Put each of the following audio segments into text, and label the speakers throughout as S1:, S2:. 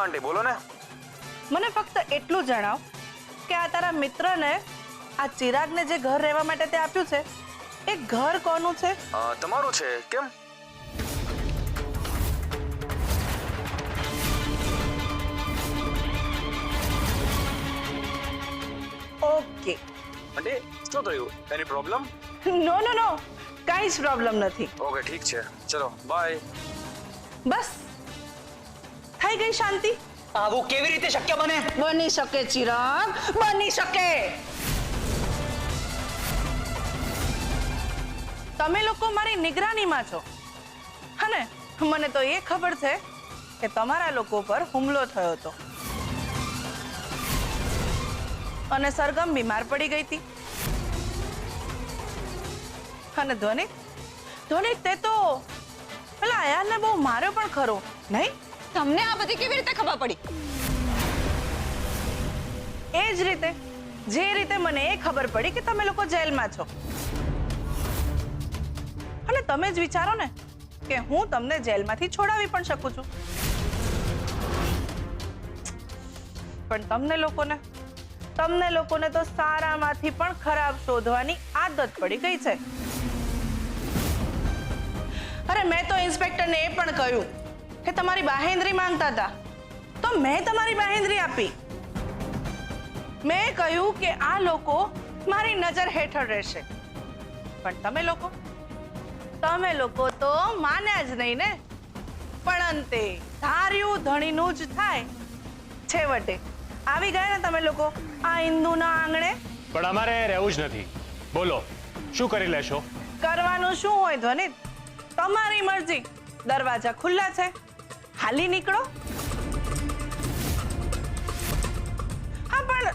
S1: હા આંટી બોલો ને.
S2: મને ફક્ત એટલું જણાવ કે આ તારા મિત્રને આ ચિરાગને જે ઘર રહેવા માટે તે આપ્યું છે એ ઘર કોનું છે?
S1: તમારું છે. કેમ?
S2: ઓકે.
S1: આંટી શું થયું? એની પ્રોબ્લેમ?
S2: નો નો નો, કાંઈ જ પ્રોબ્લેમ નથી.
S1: ઓકે ઠીક છે, ચલો બાય.
S2: બસ થઈ ગઈ શાંતિ?
S3: આવું કેવી રીતે શક્ય બને?
S2: બની શકે ચિરાગ, બની શકે. તમે લોકો મારી નિગરાનીમાં છો અને મને તો એ ખબર છે કે તમારા લોકો પર હુમલો થયો હતો અને સરગમ બીમાર પડી ગઈ હતી. અને ધ્વનિત તે તો પેલા આયાનને બહુ માર્યો પણ ખરો, નહીં?
S4: તમને આ બધી કેવી રીતે ખબર પડી?
S2: એ જ રીતે જે રીતે મને એ ખબર પડી કે તમે લોકો જેલમાં છો. અને તમે જ વિચારો ને કે હું તમને જેલમાંથી છોડાવી પણ શકું છું, પણ તમને લોકોને તો સારામાંથી પણ ખરાબ શોધવાની આદત પડી ગઈ છે. અરે મેં તો ઇન્સ્પેક્ટરને એ પણ કહ્યું કે તમારી બાહેંધરી માંગતા હતા તો મેં તમારી બાહેંધરી આપી. મેં કહ્યું કે આ લોકો મારી નજર હેઠળ રહેશે, પણ તમે લોકો તો માન્યા જ નહીં ને. પણ અંતે ધાર્યું ધણીનું જ થાય. છેવટે આવી ગયા ને તમે લોકો આ ઇન્દુના આંગણે.
S5: પણ અમારે રહેવું જ નથી. બોલો શું કરી લેશો?
S2: કરવાનું શું હોય ધ્વનિત, તમારી મરજી. દરવાજા ખુલ્લા છે, હાલી નીકળો. હા પણ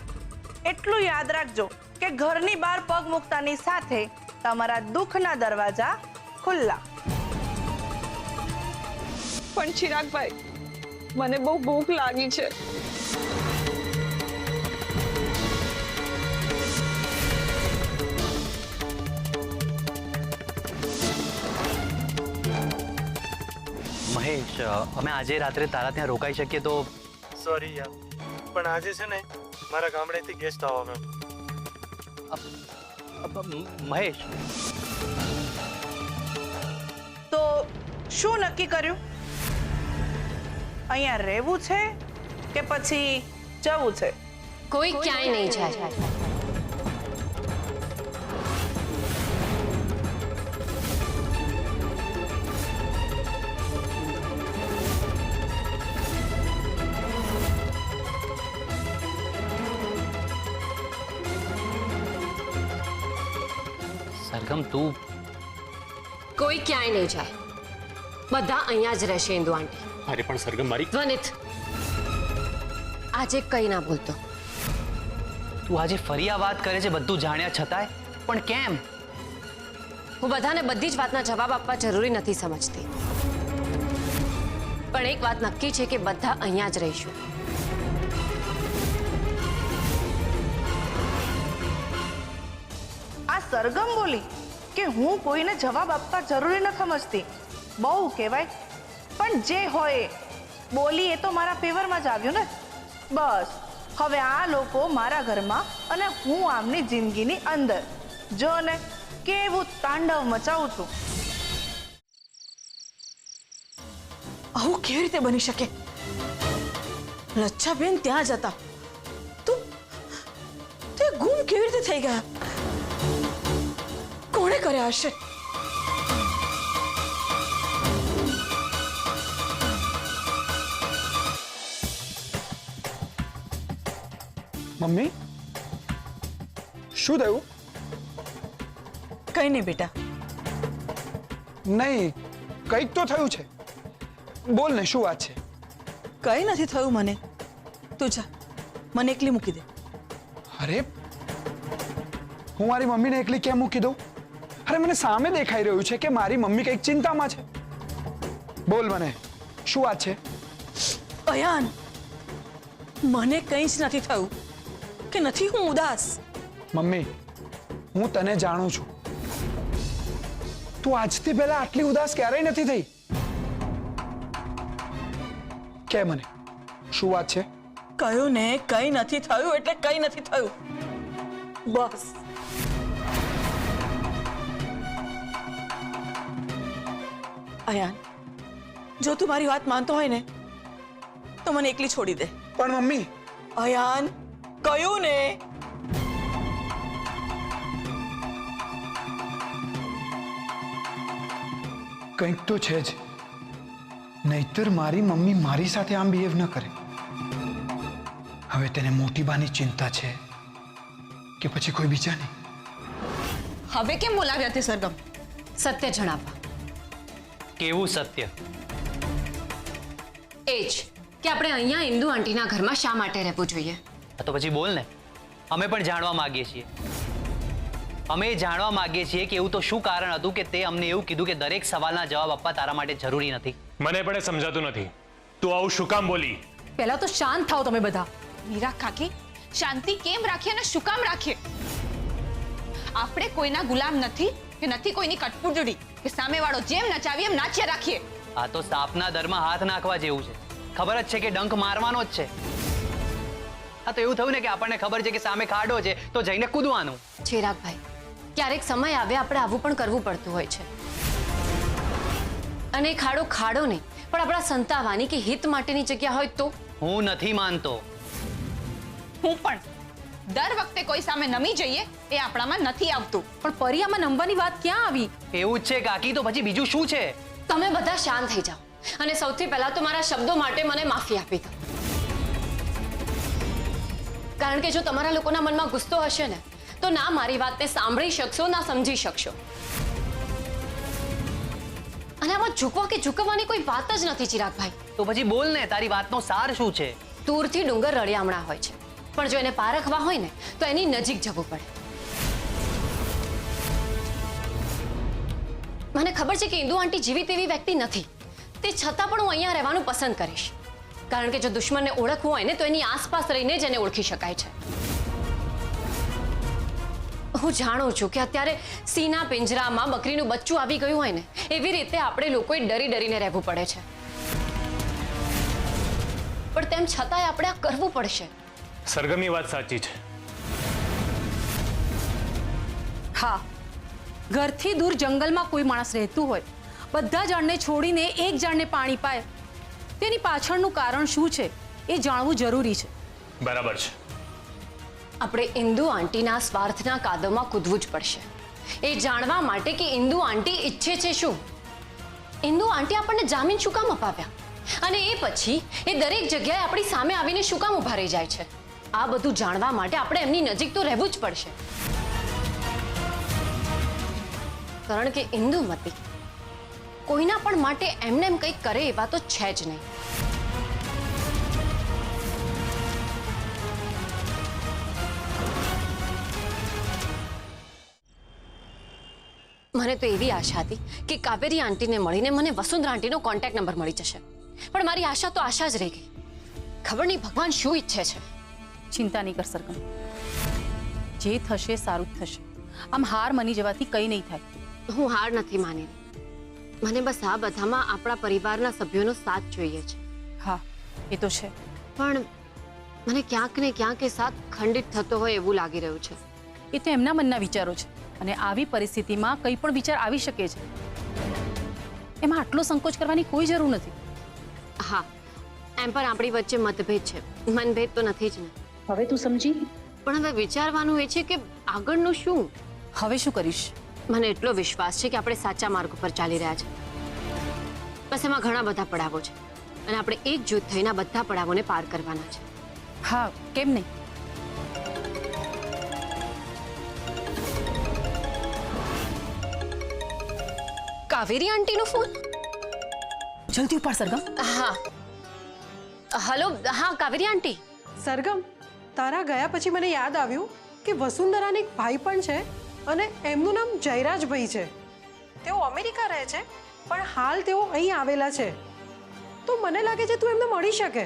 S2: એટલું યાદ રાખજો કે ઘરની બહાર પગ મૂકતાની સાથે તમારા દુઃખના દરવાજા ખુલ્લા.
S4: પણ ચિરાગભાઈ, મને બહુ ભૂખ લાગી છે.
S3: મહેશ, અમે આજે રાત્રે તારા ત્યાં રોકાઈ શકીએ તો?
S5: સોરી યાર, પણ આજે છે ને મારા ગામડેથી ગેસ્ટ આવવાનો.
S3: મહેશ,
S2: તો શું નક્કી કર્યું? અહીંયા રહેવું છે કે પછી જવું છે?
S6: કોઈ ક્યાંય નહીં જાય.
S3: સરગમ તું?
S6: કોઈ ક્યાંય નહીં જાય, બધા અહીંયા જ રહેશે. ઇન્દુ આંટી.
S5: અરે પણ સરગમ મારી.
S6: ધ્વનિત, આજે કઈ ના બોલતો.
S3: તું આજે ફરી આ વાત કરે છે બધું જાણ્યા છતાંય? પણ કેમ?
S6: હું બધાને બધી જ વાતના જવાબ આપવા જરૂરી નથી સમજતી, પણ એક વાત નક્કી છે કે બધા અહીંયા જ રહીશું.
S2: આ સરગમ બોલી કે હું કોઈને જવાબ આપવા જરૂરી ન સમજતી. બહુ કહેવાય, પણ જે હોય બોલી એ તો મારા ફેવરમાં જ આવ્યું ને. બસ હવે આ લોકો મારા ઘરમાં અને હું આમની જિંદગીની અંદર. જો ને કેવું તાંડવ મચાવું છું.
S4: આવું કેવી રીતે બની શકે? લચ્છાબેન ત્યાં જ હતા તો તે ગુમ કેવી રીતે થઈ ગયા? કોણે કર્યા હશે?
S7: મમ્મી શું થયું?
S4: કઈ નહીં બેટા.
S7: નહીં, કંઈક તો થયું છે. બોલ ને, શું વાત છે?
S4: કઈ નથી થયું મને. તું જા, મને એકલી મૂકી દે.
S7: અરે હું મારી મમ્મીને એકલી કેમ મૂકી દઉં? અરે મને સામે દેખાઈ રહ્યું છે કે મારી મમ્મી કંઈક ચિંતામાં છે. બોલ મને, શું વાત છે?
S4: અયાન, મને કંઈ જ નથી થયું કે નથી હું ઉદાસ.
S7: મમ્મી, હું તને જાણું છું. તું આજથી પહેલા આટલી ઉદાસ ક્યારેય નથી થઈ. કે મને શું વાત છે?
S4: કયું ને કઈ નથી થયું એટલે કઈ નથી થયું, બસ. અયાન, જો તું મારી વાત માનતો હોય ને તો મને એકલી છોડી દે.
S7: પણ મમ્મી,
S4: અયાન, કયું ને.
S7: કંઈક તો છે જ, નહીતર મારી મમ્મી મારી સાથે આમ બિહેવ ન કરે. હવે તેને મોટી બાની ચિંતા છે કે પછી કોઈ બીજાની?
S4: હવે કેમ બોલાવ્યા તે સરગમ?
S6: સત્ય જણાવવા.
S3: કેવું સત્ય?
S6: એ જ કે આપણે અહીંયા ઇન્દુ આંટીના ઘરમાં શા માટે રહેવું જોઈએ.
S3: તો પછી બોલ ને. અમે પણ જાણવા માંગીએ છીએ. અમે એ જાણવા માંગીએ છીએ કે એવું તો શું કારણ હતું કે તે અમને એવું કીધું કે દરેક સવાલના જવાબ આપવા તારા માટે જરૂરી નથી.
S8: મને પણ એ સમજાતું નથી, તું આવું શું કામ બોલી?
S9: પહેલા તો શાંત થાઓ તમે બધા.
S2: મીરા કાકી, શાંતિ કેમ રાખીએ અને શું કામ રાખીએ? આપણે કોઈના ગુલામ નથી કે નથી કોઈની કઠપૂતળી કે સામેવાળો જેમ નચાવીએ એમ નાચ્યા રાખીએ.
S3: આ તો સાપના દરમાં હાથ નાખવા જેવું છે. ખબર જ છે કે ડંખ મારવાનો જ છે. આ તો એવું થયું ને કે આપણને ખબર છે કે સામે ખાડો છે તો જઈને કૂદવાનું.
S6: ચિરાગભાઈ, ક્યારેક સમય આવે આપણે આવું પણ કરવું પડતું હોય છે. અને એ ખાડો ખાડો નહીં પણ આપણા સંતાવાની કે હિત માટેની જગ્યા હોય તો?
S3: હું નથી માનતો.
S2: હું પણ દર વખતે કોઈ સામે નમી જઈએ એ આપણામાં નથી આવતું.
S9: પણ પરિયામાં નમવાની વાત ક્યાં આવી?
S3: એવું જ છે કાકી, તો પછી બીજું શું છે?
S6: તમે બધા શાંત થઈ જાઓ અને સૌથી પહેલા તો મારા શબ્દો માટે મને માફી આપી દો. કારણ કે જો તમારા લોકોના મનમાં ગુસ્સો હશે ને તો ના મારી વાતને સાંભળી શકશો ના સમજી શકશો. અને આમાં ઝૂકવા કે ઝૂકવાની કોઈ વાત જ નથી ચિરાગભાઈ.
S3: તો પછી બોલ ને, તારી વાતનો સાર શું છે?
S6: દૂરથી ડુંગર રળિયામણા હોય છે પણ જો એને પારખવા હોય ને તો એની નજીક જવું પડે. મને ખબર છે કે ઇન્દુ આંટી જેવી તેવી વ્યક્તિ નથી, તે છતાં પણ હું અહીંયા રહેવાનું પસંદ કરીશ. કારણ કે જો દુશ્મનને ઓળખવું હોય ને તો એની આસપાસ રહીને જ એને ઓળખી શકાય છે. હું જાણું છું કે અત્યારે સિંહના પિંજરામાં બકરીનું બચ્ચું આવી ગયું હોય ને એવી રીતે આપણે લોકોએ ડરી ડરીને રહેવું પડે છે. પણ તેમ છતાંય આપણે આ કરવું પડશે.
S8: સરગમની વાત સાચી છે.
S9: હા, ઘરથી દૂર જંગલમાં કોઈ માણસ રહેતું હોય, બધા ઝાડને છોડીને એક ઝાડને પાણી પાય, તેની પાછળનું કારણ શું છે એ જાણવું જરૂરી છે.
S8: બરાબર છે.
S6: આપણે ઇન્દુ આંટીના સ્વાર્થના કાદવમાં કૂદવું જ પડશે એ જાણવા માટે કે ઇન્દુ આંટી ઈચ્છે છે શું. ઇન્દુ આંટી આપણને જામીન શું કામ અપાવ્યા અને એ પછી એ દરેક જગ્યાએ આપણી સામે આવીને શું કામ ઉભા રહી જાય છે. આ બધું જાણવા માટે આપણે એમની નજીક તો રહેવું જ પડશે. કારણ કે ઇન્દુમતી કોઈના પણ માટે એમને એમ કંઈક કરે એવા તો છે જ નહીં. મને તો એવી આશા હતી કે કાવેરી આંટીને મળીને મને વસુંધરા આંટીનો કોન્ટેક્ટ નંબર મળી જશે, પણ મારી આશા તો આશા જ રહી ગઈ. ખબર નહીં ભગવાન શું ઈચ્છે છે.
S9: ચિંતા નહીં કર સરગમ, જે થશે સારું જ થશે. આમ હાર માની જવાથી કંઈ નહીં થાય.
S6: હું હાર નથી માની. મને બસ આ બધામાં આપણા પરિવારના સભ્યોનો સાથ જોઈએ છે.
S9: હા, એ તો છે.
S6: પણ મને ક્યાંક ને ક્યાંક એ સાથ ખંડિત થતો હોય એવું લાગી રહ્યું છે.
S9: એ તો એમના મનના વિચારો છે અને આવી પરિસ્થિતિમાં કંઈ પણ વિચાર આવી શકે છે. એમાં આટલો સંકોચ કરવાની કોઈ જરૂર નથી.
S6: હા, એમ પણ આપણી વચ્ચે મતભેદ છે, મનભેદ તો નથી જ ને.
S9: હવે તું સમજી?
S6: પણ હવે વિચારવાનું એ છે કે આગળનું શું.
S9: હવે શું કરીશ?
S6: મને એટલો વિશ્વાસ છે કે આપણે સાચા માર્ગ ઉપર ચાલી રહ્યા છે. બસ એમાં ઘણા બધા પડાવો છે અને આપણે એકજૂથ થઈને આ બધા પડાવોને પાર કરવાના છે.
S9: હા, કેમ નહીં.
S6: કાવેરી આંટીનો ફોન.
S9: જલ્દી ઉપાડ સરગમ.
S6: હા, હલો. હા કાવેરી આંટી.
S10: સરગમ, તારા ગયા પછી મને યાદ આવ્યું કે વસુંધરાને એક ભાઈ પણ છે અને એમનું નામ જયરાજભાઈ છે. તેઓ અમેરિકા રહે છે પણ હાલ તેઓ અહીં આવેલા છે. તો મને લાગે છે તું એમને મળી શકે.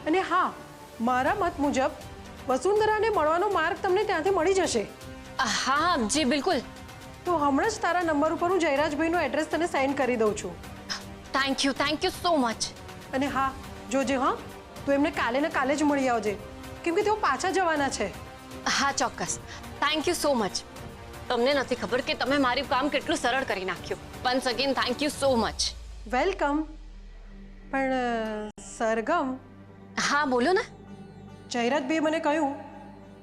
S10: અને હા, મારા મત મુજબ વસુંધરાને મળવાનો માર્ગ તમને ત્યાંથી મળી જશે.
S6: હા જી બિલકુલ.
S10: તો હમણાં જ તારા નંબર ઉપર હું જયરાજભાઈનું એડ્રેસ તને સેન્ડ કરી દઉં છું.
S6: Thank you so much.
S10: અને હા, જોજે હા, તું એમને કાલે ને કાલે જ મળી આવજે, કેમ કે તેઓ પાછા જવાના છે.
S6: હા ચોક્કસ. Thank you so much. તમને નથી ખબર કે તમે મારું કામ કેટલું સરળ કરી નાખ્યું. Once again thank you so much.
S10: Welcome. પણ સરગમ,
S6: હા બોલો ને.
S10: જયરાજભાઈએ મને કહ્યું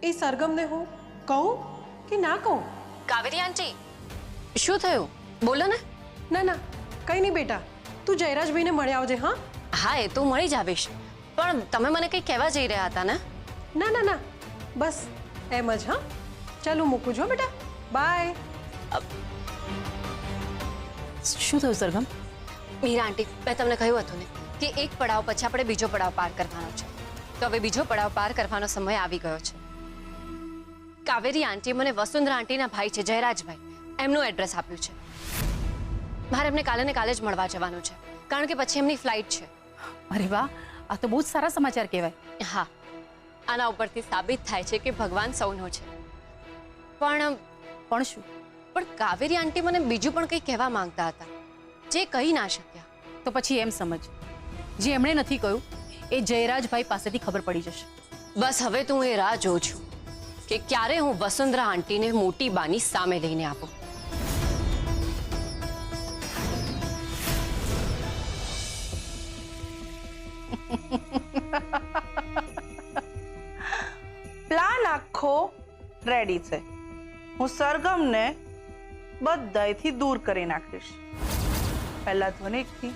S10: એ સરગમને હું કહું કે ના કહું?
S6: કાવેરી આંટી, શું થયું? બોલો ને.
S10: ના ના કંઈ નહીં બેટા, તું જયરાજભાઈને મળી આવજે હા.
S6: હા એ તો મળી જ આવીશ, પણ તમે મને કંઈ કહેવા જઈ રહ્યા હતા ને?
S10: ના ના ના, બસ એમ જ હા. ચાલો મૂકું છો બેટા, બાય.
S9: શું થયું સરગમ?
S6: મીરા આંટી, મેં તમને કહ્યું હતું ને કે એક પડાવ પછી આપણે બીજો પડાવ પાર કરવાનો છે, તો હવે બીજો પડાવ પાર કરવાનો સમય આવી ગયો છે. કાવેરી આંટી મને વસુંધરા આંટીના ભાઈ છે જયરાજભાઈ, એમનું એડ્રેસ આપ્યું છે. મારે એમને કાલે ને કાલે જ મળવા જવાનું છે, કારણ કે પછી એમની ફ્લાઇટ છે.
S9: અરે વાહ, આ તો બહુ જ સારા સમાચાર કહેવાય.
S6: હા, આના ઉપરથી સાબિત થાય છે કે ભગવાન સૌનો છે. પણ
S9: શું?
S6: પણ કાવેરી આંટી મને બીજું પણ કંઈ કહેવા માંગતા હતા, જે કહી ના શક્યા.
S9: તો પછી એમ સમજ, જે એમણે નથી કહ્યું એ જયરાજભાઈ પાસેથી ખબર પડી જશે.
S6: બસ હવે તો હું એ રાહ જોઉં છું કે ક્યારે હું વસુંધરા આંટીને મોટી બાની સામે લઈને આપું.
S2: પ્લાન આખો રેડી છે. હું સરગમને બધાયથી દૂર કરી નાખીશ. પહેલા ધ્વનિકથી,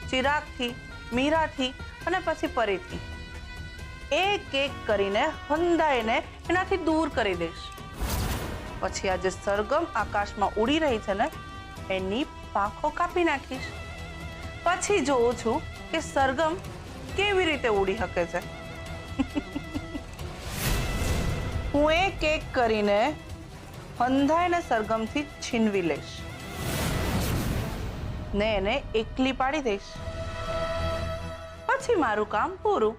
S2: ચિરાગથી, મીરાથી અને પછી પરીથી એક એક કરીને હંધાઈને એનાથી દૂર કરી દઈશ. પછી આજે સરગમ આકાશમાં ઉડી રહી છે ને, એની પાંખો કાપી નાખીશ. પછી જોઉં છું કે સરગમ કેવી રીતે ઉડી શકે છે. હું એક એક કરીને હંધાઈને સરગમથી છીનવી લઈશ ને એને એકલી પાડી દઈશ. પછી મારું કામ પૂરું.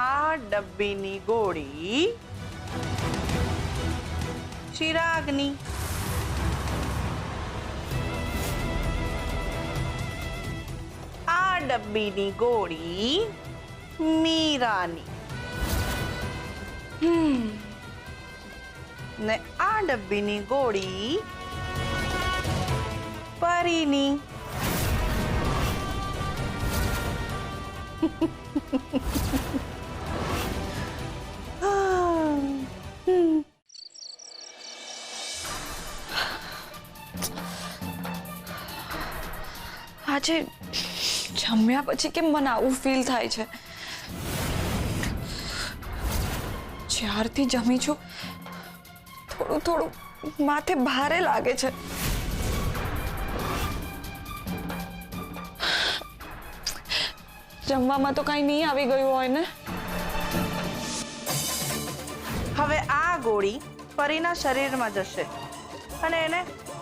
S2: આ ડબ્બીની ગોળી ચિરાગની, આ ડબ્બીની ગોળી મીરાની, ને આ ડબ્બીની ગોળી પરીની.
S4: આજે જમ્યા પછી કેમ મને આવું ફીલ થાય છે? જ્યારથી જમી છું થોડું થોડું માથે ભારે લાગે છે. જમવામાં તો કઈ નહીં આવી ગયું હોય ને?
S2: હવે આ ગોળી પરીના શરીરમાં જશે અને એને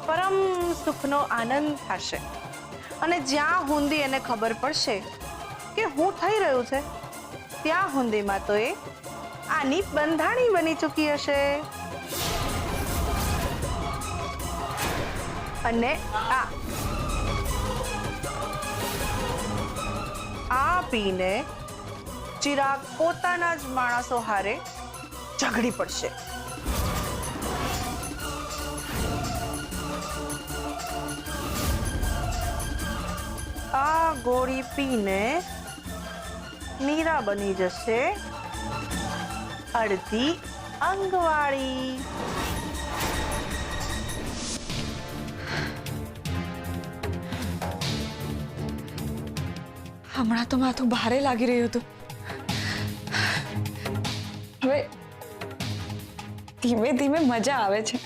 S2: પરમ સુખનો આનંદ થશે. અને જ્યાં હુંદી એને ખબર પડશે કે હું થઈ રહ્યું છે, ત્યાં હુંદીમાં તો એ આની બંધાણી બની ચૂકી હશે. અને આ પીને ચિરાગ પોતાના જ માણસો હારે ઝઘડી પડશે. આ ગોળી પીને મીરા બની જશે અડધી અંગવાળી.
S4: હમણાં તો માથું ભારે લાગી રહ્યું હતું, હવે ધીમે ધીમે મજા આવે છે.